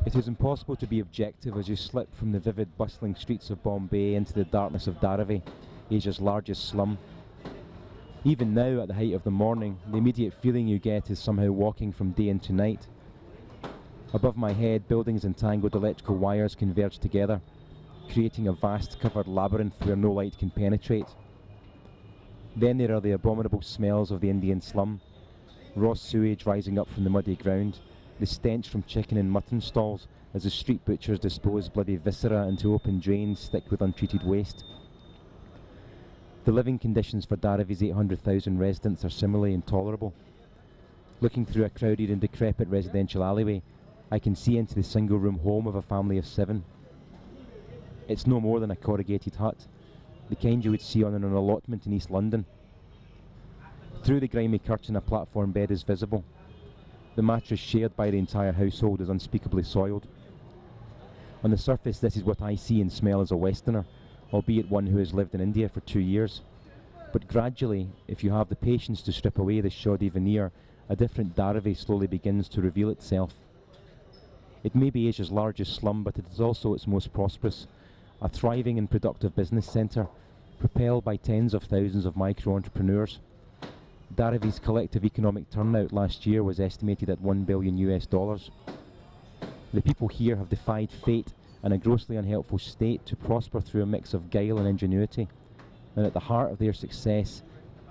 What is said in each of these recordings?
It is impossible to be objective as you slip from the vivid, bustling streets of Bombay into the darkness of Dharavi, Asia's largest slum. Even now, at the height of the morning, the immediate feeling you get is somehow walking from day into night. Above my head, buildings and tangled electrical wires converge together, creating a vast covered labyrinth where no light can penetrate. Then there are the abominable smells of the Indian slum, raw sewage rising up from the muddy ground, the stench from chicken and mutton stalls as the street butchers dispose bloody viscera into open drains thick with untreated waste. The living conditions for Dharavi's 800,000 residents are similarly intolerable. Looking through a crowded and decrepit residential alleyway, I can see into the single-room home of a family of 7. It's no more than a corrugated hut, the kind you would see on an allotment in East London. Through the grimy curtain, a platform bed is visible. The mattress shared by the entire household is unspeakably soiled. On the surface, this is what I see and smell as a Westerner, albeit one who has lived in India for 2 years. But gradually, if you have the patience to strip away the shoddy veneer, a different Dharavi slowly begins to reveal itself. It may be Asia's largest slum, but it is also its most prosperous, a thriving and productive business centre, propelled by tens of thousands of micro-entrepreneurs. Dharavi's collective economic turnout last year was estimated at $1 billion. The people here have defied fate and a grossly unhelpful state to prosper through a mix of guile and ingenuity, and at the heart of their success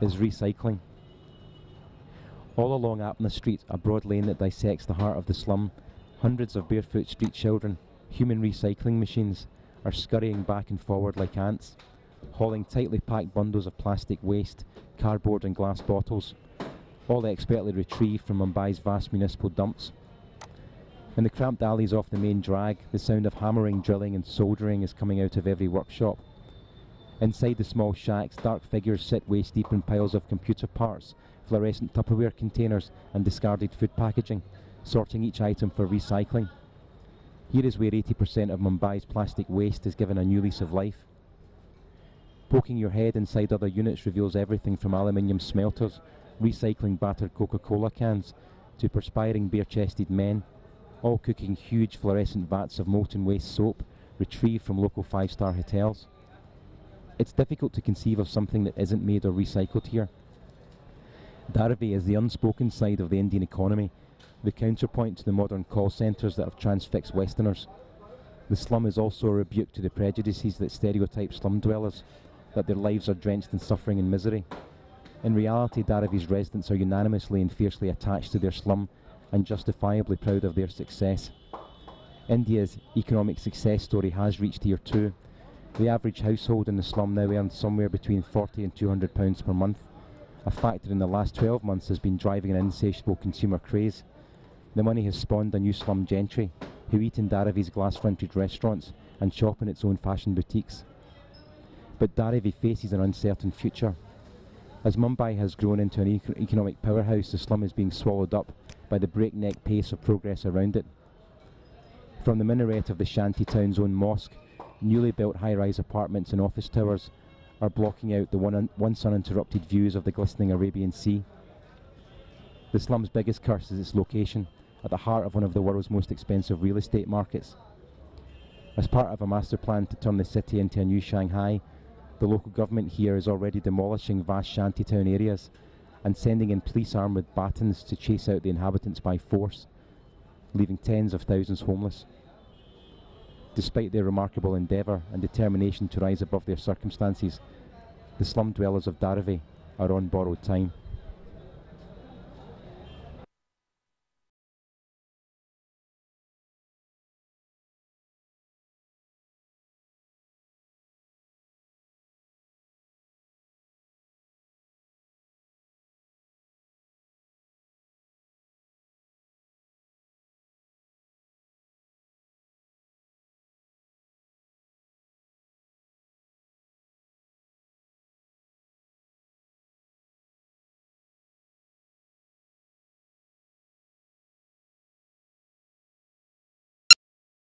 is recycling. All along Apna Street, a broad lane that dissects the heart of the slum, hundreds of barefoot street children, human recycling machines, are scurrying back and forward like ants, hauling tightly packed bundles of plastic waste, cardboard and glass bottles, all expertly retrieved from Mumbai's vast municipal dumps. In the cramped alleys off the main drag, the sound of hammering, drilling and soldering is coming out of every workshop. Inside the small shacks, dark figures sit waist deep in piles of computer parts, fluorescent Tupperware containers and discarded food packaging, sorting each item for recycling. Here is where 80% of Mumbai's plastic waste is given a new lease of life. Poking your head inside other units reveals everything from aluminium smelters, recycling battered Coca-Cola cans, to perspiring bare-chested men, all cooking huge fluorescent vats of molten waste soap retrieved from local 5-star hotels. It's difficult to conceive of something that isn't made or recycled here. Dharavi is the unspoken side of the Indian economy, the counterpoint to the modern call centres that have transfixed Westerners. The slum is also a rebuke to the prejudices that stereotype slum dwellers, that their lives are drenched in suffering and misery. In reality, Dharavi's residents are unanimously and fiercely attached to their slum and justifiably proud of their success. India's economic success story has reached here too. The average household in the slum now earns somewhere between £40 and £200 per month, a fact that in the last 12 months has been driving an insatiable consumer craze. The money has spawned a new slum gentry, who eat in Dharavi's glass-fronted restaurants and shop in its own fashion boutiques. But Dharavi faces an uncertain future. As Mumbai has grown into an economic powerhouse, the slum is being swallowed up by the breakneck pace of progress around it. From the minaret of the Shanty town's own mosque, newly built high-rise apartments and office towers are blocking out the once uninterrupted views of the glistening Arabian Sea. The slum's biggest curse is its location, at the heart of one of the world's most expensive real estate markets. As part of a master plan to turn the city into a new Shanghai, the local government here is already demolishing vast shantytown areas and sending in police armed with batons to chase out the inhabitants by force, leaving tens of thousands homeless. Despite their remarkable endeavour and determination to rise above their circumstances, the slum dwellers of Dharavi are on borrowed time.